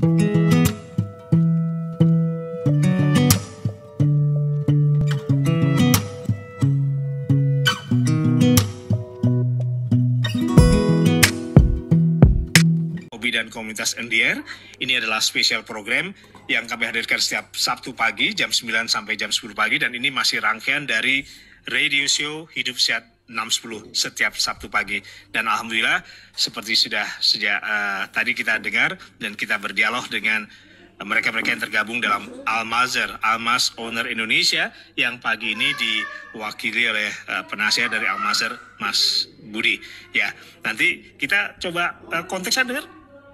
Dan komunitas NDR. Ini adalah spesial program yang kami hadirkan setiap Sabtu pagi jam 9 sampai jam 10 pagi, dan ini masih rangkaian dari radio show Hidup Sehat 610 setiap Sabtu pagi. Dan alhamdulillah seperti sudah sejak tadi kita dengar dan kita berdialog dengan mereka-mereka yang tergabung dalam Al-Mazhar, Almas Owner Indonesia, yang pagi ini diwakili oleh penasihat dari Al-Mazhar, Mas Budi. Ya, nanti kita coba konteksnya dengar.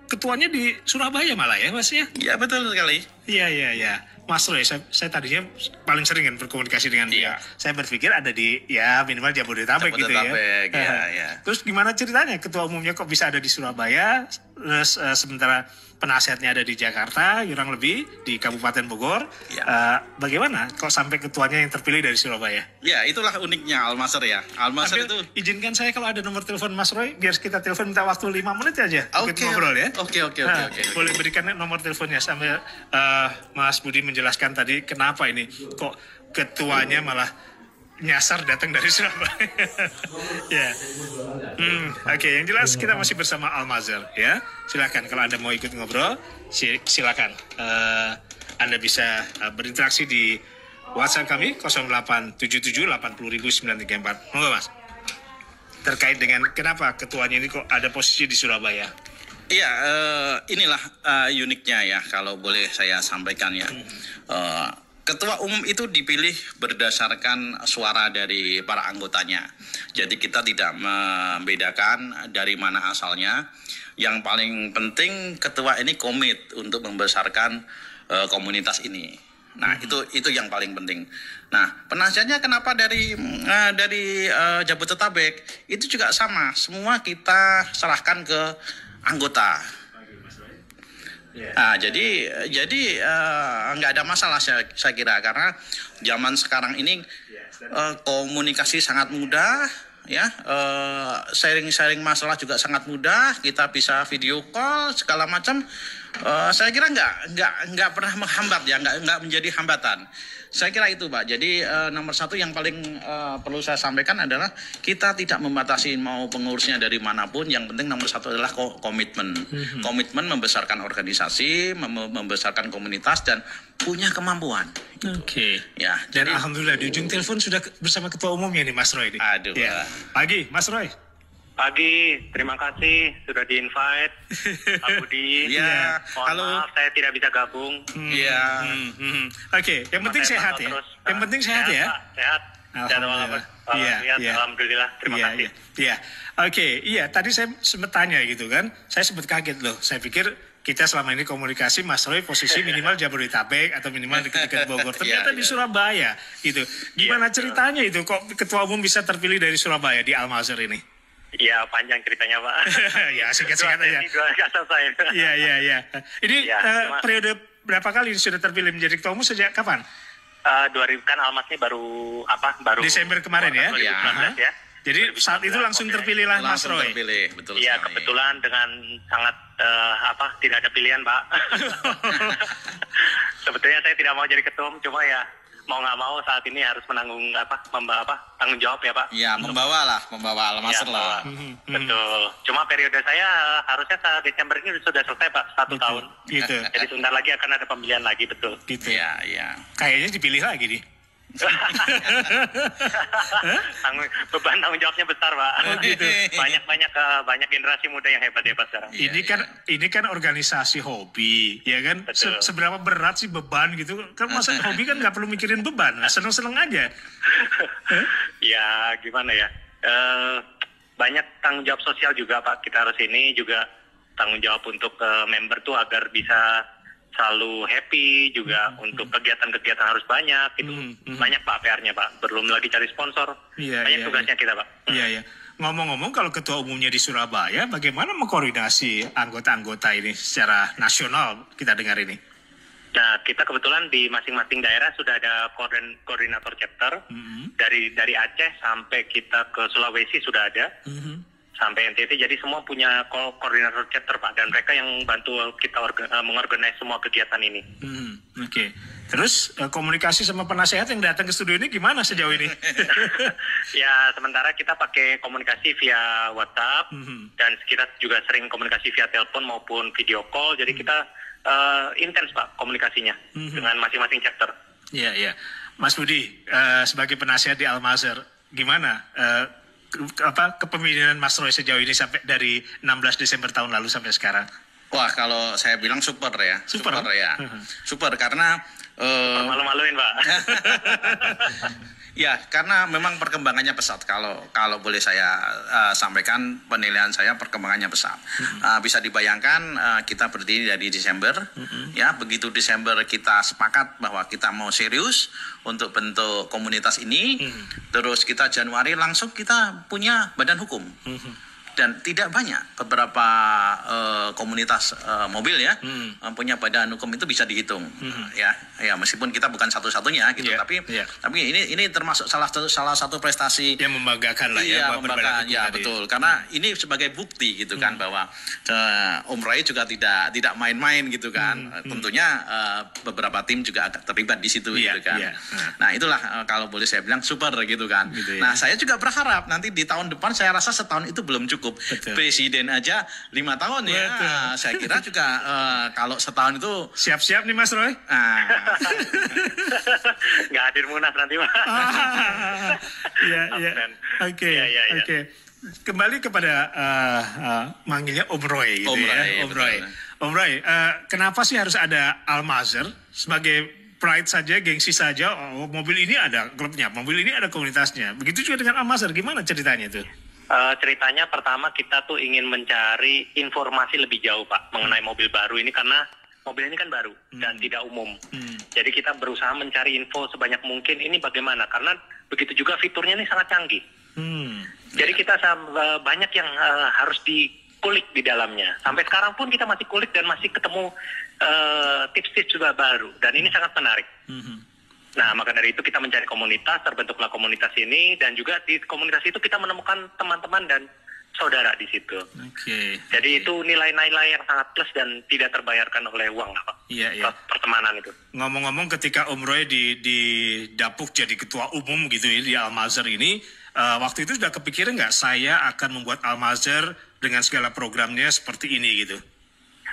Ketuanya di Surabaya malah ya, Mas ya? Iya, betul sekali. Iya. Mas Roy, saya tadinya paling sering kan berkomunikasi dengan dia. Saya berpikir ada di, ya minimal Jabodetabek gitu ya. Iya. Terus gimana ceritanya ketua umumnya kok bisa ada di Surabaya, terus sementara penasihatnya ada di Jakarta, kurang lebih di Kabupaten Bogor. Ya. Bagaimana kok sampai ketuanya yang terpilih dari Surabaya? Ya, itulah uniknya Al-Mazhar ya. Al-Mazhar itu... Izinkan saya kalau ada nomor telepon Mas Roy, biar kita telepon minta waktu 5 menit aja. Oke. Ngobrol ya. Oke. Boleh berikan nomor teleponnya sambil Mas Budi menjelaskan tadi kenapa ini kok ketuanya malah nyasar datang dari Surabaya. Ya. Oke, yang jelas kita masih bersama Al-Mazhar ya. Silakan kalau Anda mau ikut ngobrol, silakan. Anda bisa berinteraksi di WhatsApp kami 0877 80934. Monggo Mas. Terkait dengan kenapa ketuanya ini kok ada posisi di Surabaya? Iya, inilah uniknya ya, kalau boleh saya sampaikan ya. Ketua umum itu dipilih berdasarkan suara dari para anggotanya. Jadi kita tidak membedakan dari mana asalnya. Yang paling penting ketua ini komit untuk membesarkan komunitas ini. Nah, itu yang paling penting. Nah, penasihatnya kenapa dari Jabodetabek? Itu juga sama. Semua kita serahkan ke anggota. Nah, jadi nggak ada masalah saya kira, karena zaman sekarang ini komunikasi sangat mudah ya, sharing masalah juga sangat mudah, kita bisa video call segala macam. Saya kira nggak pernah menghambat ya, nggak menjadi hambatan. Saya kira itu Pak. Jadi nomor satu yang paling perlu saya sampaikan adalah kita tidak membatasi mau pengurusnya dari manapun. Yang penting nomor satu adalah komitmen. Komitmen membesarkan organisasi, membesarkan komunitas, dan punya kemampuan. Oke. Ya. Dan alhamdulillah di ujung telepon sudah bersama ketua umumnya nih Mas Roy. Aduh. Ya. Pagi Mas Roy. Pagi, terima kasih sudah di-invite Pak Budi. Iya. Halo. Maaf, saya tidak bisa gabung. Iya. Oke, yang penting sehat ya. Yang penting sehat ya. Sehat. Alhamdulillah. Iya. Alhamdulillah. Terima kasih. Iya. Oke, iya. Tadi saya sempat tanya gitu kan. Saya sempat kaget loh. Saya pikir kita selama ini komunikasi Mas Roy posisi minimal Jabodetabek atau minimal dekat-dekat Bogor. Ternyata di Surabaya gitu. Gimana ceritanya itu kok ketua umum bisa terpilih dari Surabaya di Al-Mazhar ini? Iya, panjang ceritanya Pak. Ya, singkat-singkat aja. Iya. Ini periode berapa kali sudah terpilih menjadi ketua umum, sejak kapan? 2000 kan Almas ini baru Desember kemarin ya? 2019 ya. Jadi saat itu langsung terpilihlah Mas Roy. Betul. Iya, kebetulan dengan sangat tidak ada pilihan Pak. Sebetulnya saya tidak mau jadi ketua umum, cuma ya mau nggak mau saat ini harus menanggung tanggung jawab ya Pak. Iya, membawa Al-Mazhar lah. Betul. Cuma periode saya harusnya saat Desember ini sudah selesai Pak, 1 tahun. Gitu. Jadi sebentar lagi akan ada pemilihan lagi, betul. Gitu. Iya. Kayaknya dipilih lagi nih. Beban tanggung jawabnya besar Pak. Gitu. Banyak generasi muda yang hebat sekarang. Ini kan organisasi hobi, ya kan? Seberapa berat sih beban gitu? Kan masa hobi kan nggak perlu mikirin beban, seneng-seneng aja. Ya gimana ya? Banyak tanggung jawab sosial juga Pak. Kita harus ini juga tanggung jawab untuk member tuh agar bisa selalu happy juga. Untuk kegiatan-kegiatan harus banyak gitu. Banyak Pak PR-nya Pak, belum lagi cari sponsor. Banyak tugasnya kita Pak. Iya. Ngomong-ngomong, kalau ketua umumnya di Surabaya, bagaimana mengkoordinasi anggota-anggota ini secara nasional, kita dengar ini? Nah, kita kebetulan di masing-masing daerah sudah ada koordinator chapter. Dari Aceh sampai kita ke Sulawesi sudah ada. sampai NTT. Jadi semua punya koordinator chapter Pak, dan mereka yang bantu kita mengorganize semua kegiatan ini. Oke. Terus komunikasi sama penasehat yang datang ke studio ini gimana sejauh ini? Ya, sementara kita pakai komunikasi via WhatsApp, dan kita juga sering komunikasi via telepon maupun video call. Jadi kita intens Pak komunikasinya dengan masing-masing chapter. Iya, iya. Mas Budi, sebagai penasehat di Al-Mazhar, gimana kepemimpinan Mas Roy sejauh ini sampai dari 16 Desember tahun lalu sampai sekarang? Wah, kalau saya bilang super ya. Super ya. Super karena malu-maluin Pak. ya, karena memang perkembangannya pesat. Kalau boleh saya sampaikan penilaian saya, perkembangannya pesat. Bisa dibayangkan kita berdiri dari Desember, ya begitu Desember kita sepakat bahwa kita mau serius untuk bentuk komunitas ini, terus kita Januari langsung kita punya badan hukum. Dan tidak banyak beberapa komunitas mobil ya punya badan hukum itu bisa dihitung ya meskipun kita bukan satu-satunya gitu tapi ini termasuk salah satu prestasi yang membanggakan lah membanggakan ya betul karena ini sebagai bukti gitu kan bahwa Om Roy juga tidak main-main gitu kan tentunya beberapa tim juga terlibat di situ gitu kan nah itulah kalau boleh saya bilang super gitu kan nah saya juga berharap nanti di tahun depan saya rasa setahun itu belum cukup. Betul. Presiden aja 5 tahun ya. Saya kira juga kalau setahun itu siap-siap nih Mas Roy. Nggak hadir Munas nanti Pak. Iya. Oke. Kembali kepada manggilnya Om Roy gitu Om Roy, kenapa sih harus ada Al-Mazhar sebagai pride saja, gengsi saja? Oh, mobil ini ada klubnya, mobil ini ada komunitasnya. Begitu juga dengan Al-Mazhar, gimana ceritanya itu? Ceritanya pertama kita tuh ingin mencari informasi lebih jauh Pak mengenai mobil baru ini karena mobil ini kan baru dan tidak umum. Jadi kita berusaha mencari info sebanyak mungkin ini bagaimana karena begitu juga fiturnya ini sangat canggih. Jadi kita banyak yang harus dikulik di dalamnya. Sampai sekarang pun kita masih kulik dan masih ketemu tips-tips juga baru dan ini sangat menarik. Nah, maka dari itu kita mencari komunitas, terbentuklah komunitas ini, dan juga di komunitas itu kita menemukan teman-teman dan saudara di situ. Jadi itu nilai-nilai yang sangat plus dan tidak terbayarkan oleh uang, Pak. Iya. Pertemanan itu. Ngomong-ngomong, ketika Om Roy didapuk jadi ketua umum gitu ya di Al-Mazhar ini, waktu itu sudah kepikiran nggak saya akan membuat Al-Mazhar dengan segala programnya seperti ini gitu?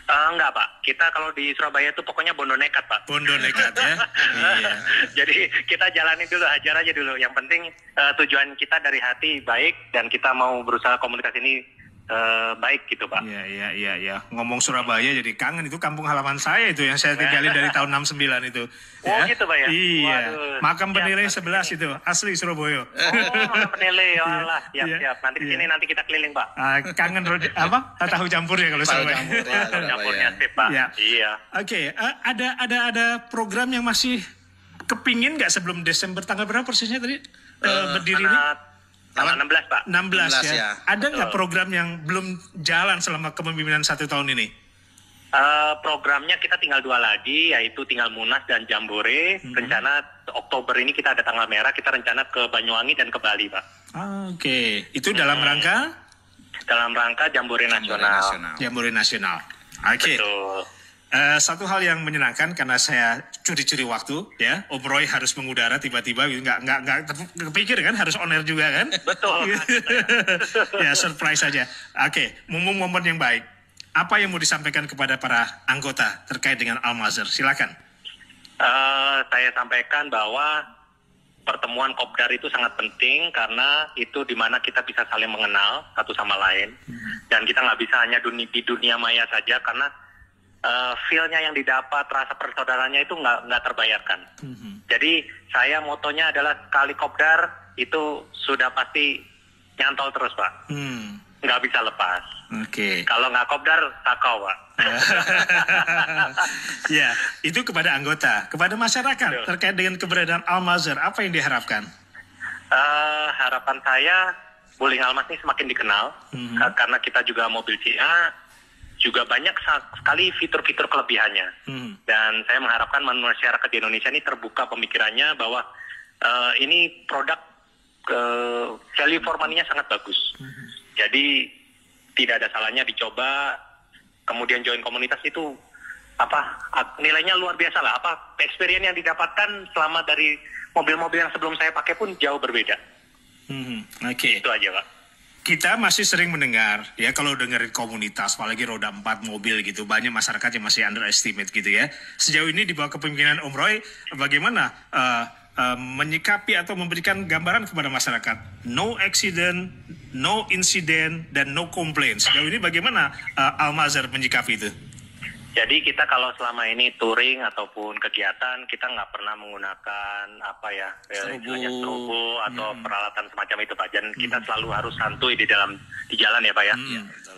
Enggak Pak, kita kalau di Surabaya itu pokoknya bondo nekat Pak. Bondo nekat ya. Iya. Jadi kita jalani dulu, hajar aja dulu. Yang penting tujuan kita dari hati baik dan kita mau berusaha komunitas ini baik gitu Pak. Iya. Ngomong Surabaya jadi kangen, itu kampung halaman saya itu yang saya tinggalin dari tahun 69 itu. Oh ya? Gitu Pak ya? Iya. Waduh. Makam Penilai 11 itu, asli Surabaya. Makam Penilai, walah, siap. Nanti di sini nanti kita keliling Pak. Kangen tahu campurnya kalau Surabaya. Tahu campurnya sip Pak. Iya. Oke, ada program yang masih kepingin nggak sebelum Desember, tanggal berapa persisnya tadi berdiri ini? Tanggal 16 Pak. 16 ya. Ada nggak program yang belum jalan selama kepemimpinan 1 tahun ini? Programnya kita tinggal 2 lagi, yaitu tinggal Munas dan Jambore. Rencana Oktober ini kita ada tanggal merah, kita rencana ke Banyuwangi dan ke Bali Pak. Oke. Itu dalam rangka? Dalam rangka Jambore Nasional. Jambore Nasional. Oke. Betul. Satu hal yang menyenangkan karena saya curi-curi waktu ya, Om Roy harus mengudara tiba-tiba gitu, nggak kepikir kan harus on air juga kan? Betul. Ya surprise saja. Oke, momen yang baik. Apa yang mau disampaikan kepada para anggota terkait dengan Al-Mazhar? Silakan. Saya sampaikan bahwa pertemuan kopdar itu sangat penting karena itu di mana kita bisa saling mengenal satu sama lain dan kita nggak bisa hanya di dunia maya saja karena feel-nya yang didapat, rasa persaudaraannya itu nggak terbayarkan. Jadi saya motonya adalah sekali kopdar itu sudah pasti nyantol terus Pak. Nggak bisa lepas. Oke. Kalau nggak kopdar, takau Pak. Ya, itu kepada anggota, kepada masyarakat terkait dengan keberadaan Al-Mazhar, apa yang diharapkan? Harapan saya, Wuling Almas ini semakin dikenal karena kita juga mobil CA. Juga banyak sekali fitur-fitur kelebihannya. Dan saya mengharapkan masyarakat di Indonesia ini terbuka pemikirannya bahwa ini produk value for money-nya sangat bagus. Jadi tidak ada salahnya dicoba, kemudian join komunitas itu nilainya luar biasa lah. Experience yang didapatkan selama dari mobil-mobil yang sebelum saya pakai pun jauh berbeda. Oke. Itu aja, Pak. Kita masih sering mendengar ya kalau dengerin komunitas, apalagi roda 4 mobil gitu, banyak masyarakat yang masih underestimate gitu ya. Sejauh ini di bawah kepemimpinan Om Roy, bagaimana menyikapi atau memberikan gambaran kepada masyarakat? No accident, no incident, dan no complaints. Sejauh ini bagaimana Al-Mazhar menyikapi itu? Jadi kita kalau selama ini touring ataupun kegiatan, kita nggak pernah menggunakan strobo atau peralatan semacam itu, Pak. Dan kita selalu harus santuy di jalan ya, Pak ya.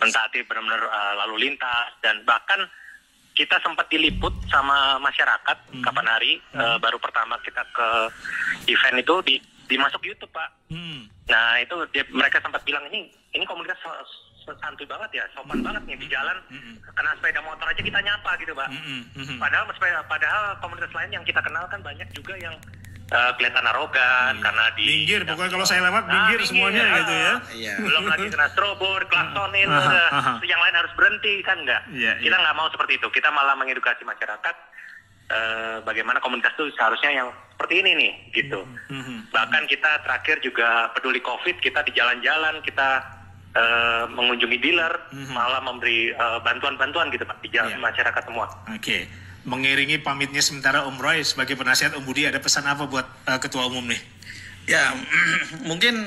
Mentaati benar-benar lalu lintas, dan bahkan kita sempat diliput sama masyarakat kapan hari baru pertama kita ke event itu dimasuk YouTube, Pak. Nah itu mereka sempat bilang ini komunitas santuy banget ya, sopan banget nih di jalan, kena sepeda motor aja kita nyapa gitu, Pak. Padahal komunitas lain yang kita kenal kan banyak juga yang kelihatan arogan karena minggir, pokoknya kalau saya lewat minggir semuanya gitu ya. Belum lagi kena strobo, klaksonin, yang lain harus berhenti kan enggak. Kita nggak mau seperti itu. Kita malah mengedukasi masyarakat bagaimana komunitas itu seharusnya yang seperti ini nih gitu. Bahkan kita terakhir juga peduli COVID, kita di jalan-jalan kita mengunjungi dealer, malah memberi bantuan-bantuan gitu, Pak, di masyarakat semua. Oke. Mengiringi pamitnya sementara Om Roy sebagai penasihat Om Budi, ada pesan apa buat Ketua Umum nih? Ya, mungkin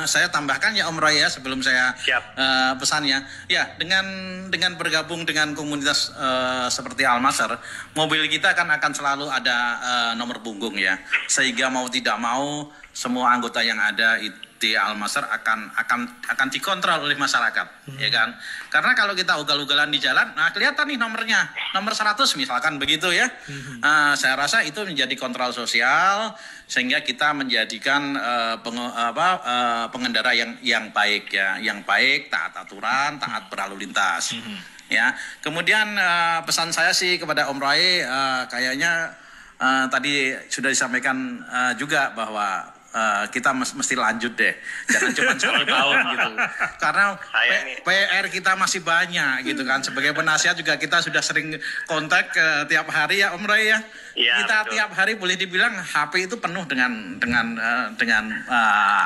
saya tambahkan ya Om Roy ya sebelum saya pesannya. Ya, dengan bergabung dengan komunitas seperti Al-Mazhar, mobil kita kan akan selalu ada nomor punggung ya. Sehingga mau tidak mau semua anggota yang ada di Al-Mazhar akan dikontrol oleh masyarakat, ya kan? Karena kalau kita ugal-ugalan di jalan, nah kelihatan nih nomornya, nomor 100 misalkan begitu ya. Saya rasa itu menjadi kontrol sosial sehingga kita menjadikan pengendara yang baik ya, yang baik, taat aturan, taat berlalu lintas. Ya. Kemudian pesan saya sih kepada Om Roy, kayaknya tadi sudah disampaikan juga bahwa kita mesti lanjut deh, jangan cuma 1 tahun gitu, karena PR kita masih banyak gitu kan. Sebagai penasihat juga kita sudah sering kontak tiap hari ya Om Roy ya. Kita betul. Tiap hari boleh dibilang HP itu penuh dengan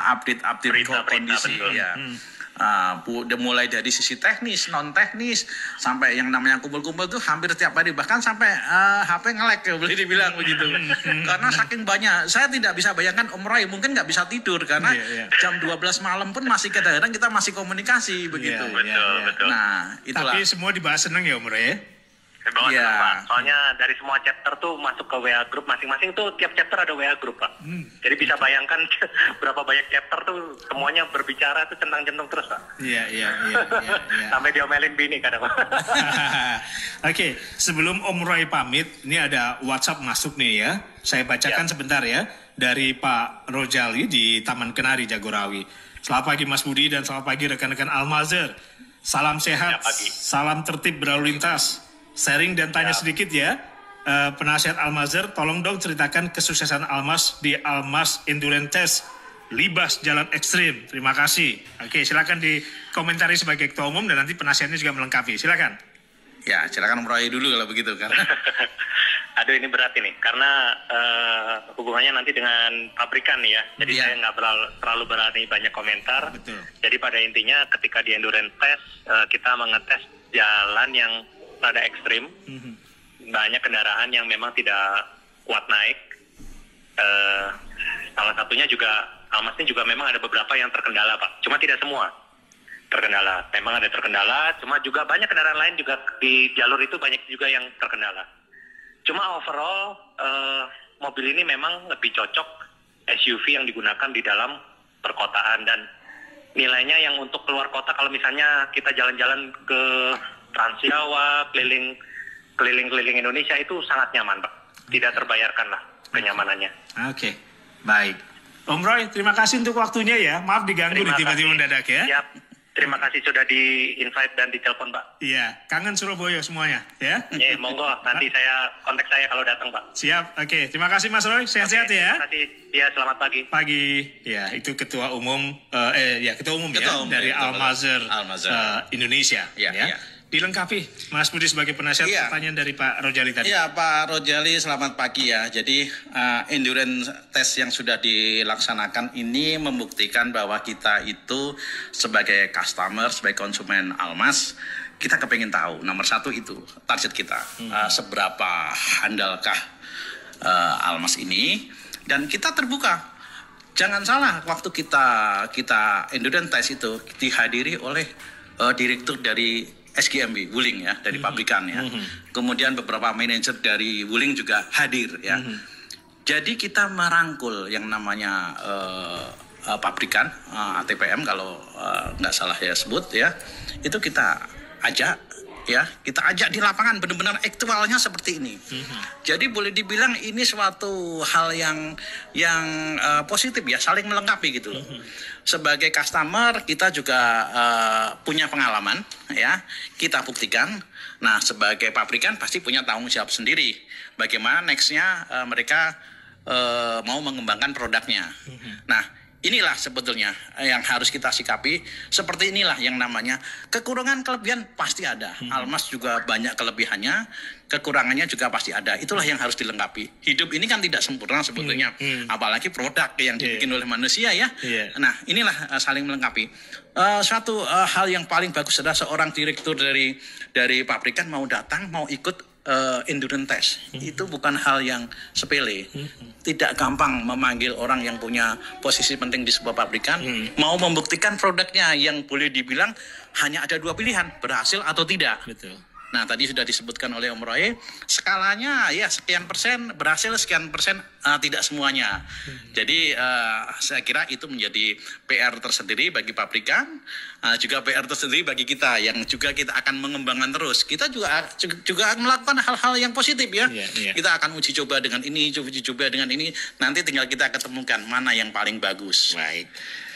update kondisi ya. Mulai dari sisi teknis, non teknis, sampai yang namanya kumpul-kumpul tuh hampir tiap hari, bahkan sampai HP nge-lag ya, boleh dibilang begitu. Karena saking banyak, saya tidak bisa bayangkan Om Roy mungkin nggak bisa tidur karena jam 12 malam pun masih kadang-kadang kita masih komunikasi begitu. Betul. Nah, itulah. Tapi semua dibahas seneng ya Om Roy ya? Pak. Soalnya dari semua chapter tuh masuk ke WA group masing-masing tuh, tiap chapter ada WA group, Pak. Jadi bisa bayangkan berapa banyak chapter tuh semuanya berbicara tuh centang-centung terus, Pak. Iya. Sampai diomelin bini kadang. Oke, sebelum Om Roy pamit, ini ada WhatsApp masuk nih ya. Saya bacakan sebentar ya, dari Pak Rojali di Taman Kenari Jagorawi. Selamat pagi Mas Budi dan selamat pagi rekan-rekan Al-Mazhar. Salam sehat, salam tertib berlalu lintas. Sharing dan tanya sedikit ya, penasihat Al-Mazhar, tolong dong ceritakan kesuksesan Almas di Almas Endurance Test Libas Jalan Ekstrim. Terima kasih. Oke, silakan dikomentari sebagai Ketua Umum dan nanti penasihatnya juga melengkapi. Silakan. Ya, silakan Om Roy dulu kalau begitu kan. Aduh, ini berat ini karena hubungannya nanti dengan pabrikan ya. Jadi saya nggak terlalu berani banyak komentar. Betul. Jadi pada intinya ketika di Endurance Test kita mengetes jalan yang rada ekstrim, banyak kendaraan yang memang tidak kuat naik. Salah satunya juga Almas ini juga memang ada beberapa yang terkendala, Pak. Cuma tidak semua terkendala. Memang ada terkendala, cuma juga banyak kendaraan lain juga di jalur itu banyak juga yang terkendala. Cuma overall mobil ini memang lebih cocok SUV yang digunakan di dalam perkotaan, dan nilainya yang untuk keluar kota kalau misalnya kita jalan-jalan ke Trans Jawa, keliling Indonesia itu sangat nyaman, Pak. Tidak terbayarkan lah kenyamanannya. Oke, baik. Om Roy, terima kasih untuk waktunya ya. Maaf diganggu tiba-tiba mendadak ya. Siap. Terima kasih sudah di-invite dan ditelepon, Pak. Iya, kangen Surabaya semuanya, ya. Ya, monggo. Nanti kontak saya kalau datang, Pak. Siap, oke. Terima kasih Mas Roy, sehat-sehat ya. Terima kasih. Ya, selamat pagi. Pagi, ya itu ketua umum, ketua umum Ketua umum, dari ya, Al-Mazhar Indonesia. Ya. Dilengkapi, Mas Budi sebagai penasihat. Iya. Pertanyaan dari Pak Rojali tadi. Ya, Pak Rojali, selamat pagi ya. Jadi endurance test yang sudah dilaksanakan ini membuktikan bahwa kita itu sebagai customer, sebagai konsumen Almas, kita kepengen tahu nomor satu itu target kita, seberapa handalkah Almas ini, dan kita terbuka. Jangan salah, waktu kita endurance test itu dihadiri oleh direktur dari SGMB Wuling ya, dari pabrikan ya. Kemudian beberapa manajer dari Wuling juga hadir ya. Jadi kita merangkul yang namanya pabrikan ATPM kalau nggak salah ya sebut ya. Itu kita ajak ya, kita ajak di lapangan benar-benar aktualnya seperti ini. Jadi boleh dibilang ini suatu hal yang positif ya, saling melengkapi gitu loh. Sebagai customer kita juga punya pengalaman ya, kita buktikan. Nah, sebagai pabrikan pasti punya tanggung jawab sendiri. Bagaimana nextnya mereka mau mengembangkan produknya. Nah, inilah sebetulnya yang harus kita sikapi. Seperti inilah yang namanya kekurangan kelebihan pasti ada. Almas juga banyak kelebihannya, kekurangannya juga pasti ada. Itulah yang harus dilengkapi. Hidup ini kan tidak sempurna sebetulnya, apalagi produk yang dibikin oleh manusia ya. Nah, inilah saling melengkapi. Suatu hal yang paling bagus adalah seorang direktur dari pabrikan mau datang, mau ikut endurance test. Itu bukan hal yang sepele. Tidak gampang memanggil orang yang punya posisi penting di sebuah pabrikan, mau membuktikan produknya yang boleh dibilang hanya ada dua pilihan, berhasil atau tidak. Betul. Nah, tadi sudah disebutkan oleh Om Roy, skalanya ya sekian persen berhasil, sekian persen tidak semuanya. Jadi saya kira itu menjadi PR tersendiri bagi pabrikan, juga PR tersendiri bagi kita yang juga kita akan mengembangkan terus. Kita juga melakukan hal-hal yang positif ya. Kita akan uji coba dengan ini, uji coba dengan ini. Nanti tinggal kita ketemukan mana yang paling bagus. Baik.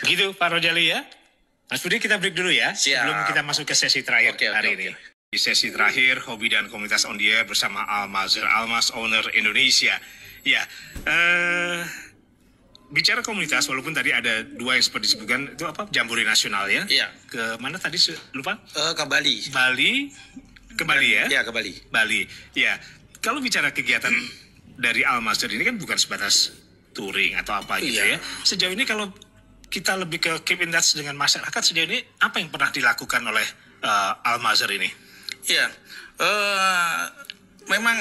Begitu Pak Rojali ya. Mas Budi, kita break dulu ya. Siap. Sebelum kita masuk ke sesi terakhir hari ini. Di sesi terakhir, hobi dan komunitas on the air bersama Al-Mazhar, Almas Owner Indonesia. Ya, bicara komunitas, walaupun tadi ada dua yang seperti disebutkan, itu apa? Jambore nasional ya? Iya. Ke mana tadi? Lupa? Ke Bali. Ke Bali ya? Iya, ke Bali. Bali, ya. Kalau bicara kegiatan dari Al-Mazhar ini kan bukan sebatas touring atau apa gitu ya. Sejauh ini kalau kita lebih ke keep in touch dengan masyarakat, sejauh ini apa yang pernah dilakukan oleh Al-Mazhar ini? Iya, memang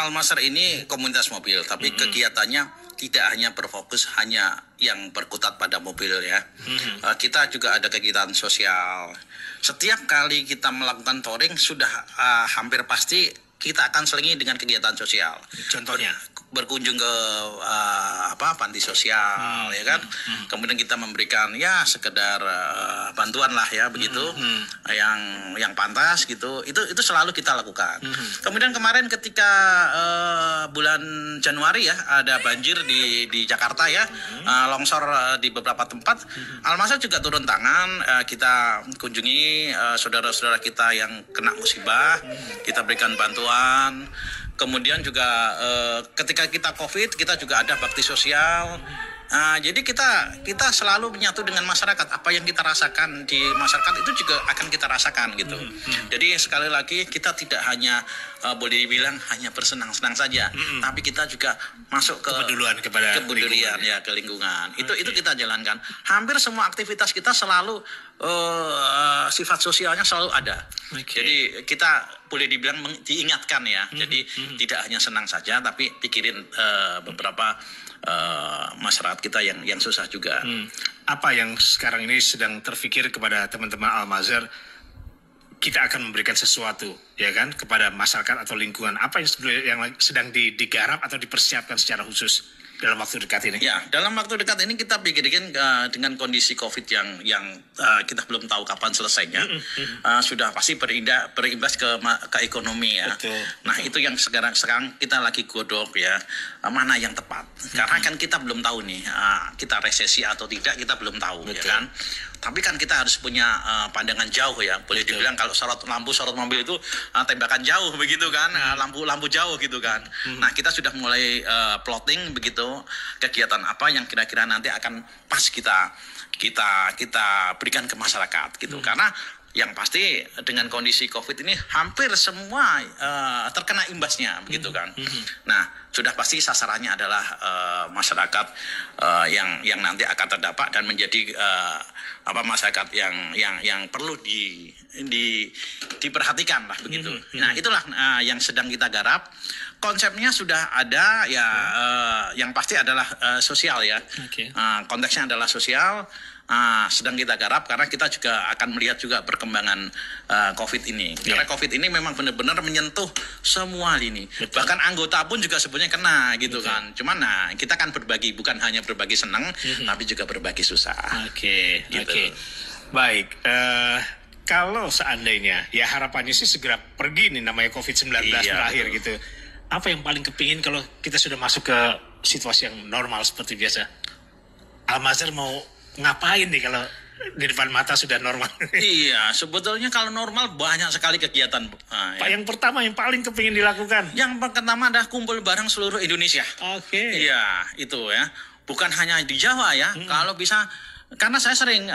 Al-Mazhar ini komunitas mobil, tapi kegiatannya tidak hanya berfokus hanya yang berkutat pada mobil ya. Kita juga ada kegiatan sosial. Setiap kali kita melakukan touring sudah hampir pasti kita akan selingi dengan kegiatan sosial. Contohnya? Berkunjung ke panti sosial ya kan, kemudian kita memberikan ya sekedar bantuan lah ya begitu, yang pantas gitu, itu selalu kita lakukan. Kemudian kemarin ketika bulan Januari ya ada banjir di Jakarta ya, longsor di beberapa tempat, Al-Mazhar juga turun tangan, kita kunjungi saudara-saudara kita yang kena musibah, kita berikan bantuan. Kemudian juga ketika kita COVID, kita juga ada bakti sosial. Jadi kita selalu menyatu dengan masyarakat. Apa yang kita rasakan di masyarakat itu juga akan kita rasakan gitu. Jadi sekali lagi kita tidak hanya boleh dibilang hanya bersenang-senang saja, tapi kita juga masuk ke kepedulian ya, ke lingkungan. Itu kita jalankan. Hampir semua aktivitas kita selalu sifat sosialnya selalu ada. Jadi kita boleh dibilang diingatkan ya. Jadi tidak hanya senang saja, tapi pikirin beberapa masyarakat kita yang susah juga. Apa yang sekarang ini sedang terfikir kepada teman-teman Al-Mazhar, kita akan memberikan sesuatu ya kan kepada masyarakat atau lingkungan, apa yang sedang digarap atau dipersiapkan secara khusus dalam waktu dekat ini? Ya, dalam waktu dekat ini kita bikin dengan kondisi COVID yang kita belum tahu kapan selesainya, sudah pasti berimbas ke ekonomi ya. Betul. Nah itu yang sekarang kita lagi godok ya, mana yang tepat. Karena kan kita belum tahu nih, kita resesi atau tidak kita belum tahu. Betul. Ya kan. Tapi kan kita harus punya pandangan jauh ya. Boleh dibilang kalau sorot mobil itu tembakan jauh begitu kan, lampu jauh gitu kan. Nah, kita sudah mulai plotting begitu kegiatan apa yang kira-kira nanti akan pas kita berikan ke masyarakat gitu. Karena yang pasti dengan kondisi COVID ini hampir semua terkena imbasnya begitu kan. Nah, sudah pasti sasarannya adalah masyarakat yang nanti akan terdampak dan menjadi masyarakat yang perlu diperhatikan lah begitu. Nah, itulah yang sedang kita garap. Konsepnya sudah ada ya, yang pasti adalah sosial ya. Konteksnya adalah sosial. Sedang kita garap karena kita juga akan melihat juga perkembangan COVID ini. Karena COVID ini memang benar-benar menyentuh semua lini. Bahkan anggota pun juga sebenarnya kena gitu kan. Cuman kita kan berbagi, bukan hanya berbagi senang, tapi juga berbagi susah. Gitu. Baik. Kalau seandainya ya harapannya sih segera pergi nih namanya COVID-19 berakhir gitu. Apa yang paling kepingin kalau kita sudah masuk ke situasi yang normal seperti biasa? Al-Mazhar mau ngapain nih kalau di depan mata sudah normal? Iya, sebetulnya kalau normal banyak sekali kegiatan. Pak, yang pertama yang paling kepingin dilakukan? Yang pertama adalah kumpul bareng seluruh Indonesia. Iya, itu ya. Bukan hanya di Jawa ya. Kalau bisa, karena saya sering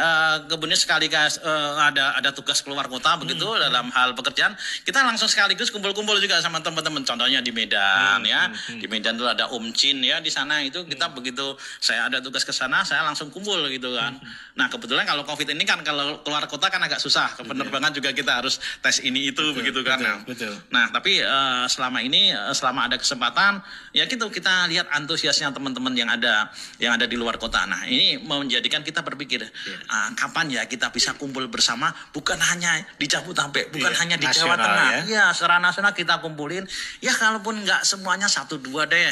kemudian sekali ada tugas keluar kota begitu dalam hal pekerjaan, kita langsung sekaligus kumpul-kumpul juga sama teman-teman. Contohnya di Medan ya, di Medan itu ada Om Chin ya, di sana itu kita begitu saya ada tugas ke sana, saya langsung kumpul gitu kan. Nah, kebetulan kalau COVID ini kan kalau keluar kota kan agak susah, penerbangan juga kita harus tes ini itu begitu kan. Nah, tapi selama ini selama ada kesempatan ya kita lihat antusiasnya teman-teman yang ada di luar kota. Nah, ini menjadikan kita berpikir kapan ya kita bisa kumpul bersama, bukan hanya di Jabodetabek, bukan hanya di Jawa Tengah ya, secara nasional kita kumpulin ya, kalaupun nggak semuanya 1-2 deh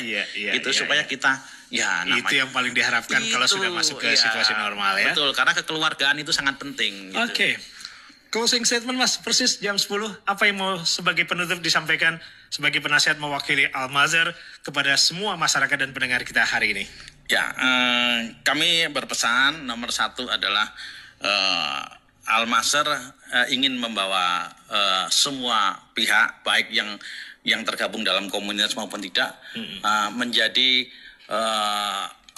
supaya kita ya namanya, itu yang paling diharapkan kalau sudah masuk ke situasi normal ya. Betul, karena kekeluargaan itu sangat penting gitu. Closing statement Mas, persis jam 10, apa yang mau sebagai penutup disampaikan sebagai penasihat mewakili Al-Mazhar kepada semua masyarakat dan pendengar kita hari ini? Ya, kami berpesan nomor 1 adalah Al-Mazhar ingin membawa semua pihak baik yang tergabung dalam komunitas maupun tidak menjadi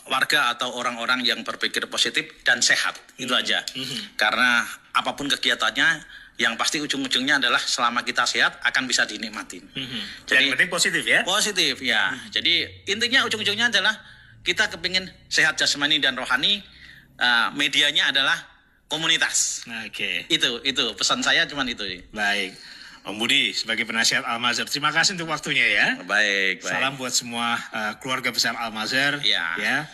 warga atau orang-orang yang berpikir positif dan sehat. Itu aja. Karena apapun kegiatannya, yang pasti ujung-ujungnya adalah selama kita sehat akan bisa dinikmatin. Jadi yang penting positif ya? Positif ya. Jadi intinya ujung-ujungnya adalah kita kepingin sehat jasmani dan rohani. Medianya adalah komunitas. Itu pesan saya cuman itu. Baik. Om Budi sebagai penasihat Al-Mazhar, terima kasih untuk waktunya ya. Baik. Salam buat semua keluarga besar Al-Mazhar. Ya.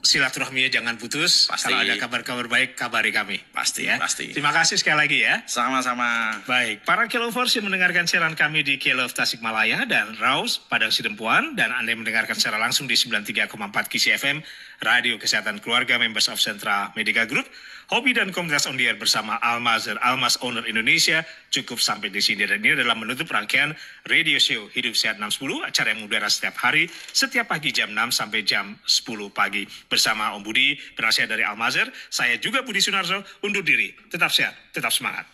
Silaturahminya jangan putus. Pasti. Kalau ada kabar-kabar baik, kabari kami. Pasti. Terima kasih sekali lagi ya. Sama-sama. Baik, para K-Lovers yang mendengarkan siaran kami di K-Love Tasikmalaya dan Raus Padang Sidempuan, dan Anda yang mendengarkan secara langsung di 93,4 KISI FM, Radio Kesehatan Keluarga Members of Sentra Medica Group, hobi dan komunitas on the air bersama Al-Mazhar, Almas Owner Indonesia, cukup sampai di sini. Dan ini adalah menutup rangkaian radio show Hidup Sehat 610, acara yang mengudara setiap hari, setiap pagi jam 6 sampai jam 10 pagi. Bersama Om Budi, penasihat dari Al-Mazhar, saya juga Budi Sunarso, undur diri. Tetap sehat, tetap semangat.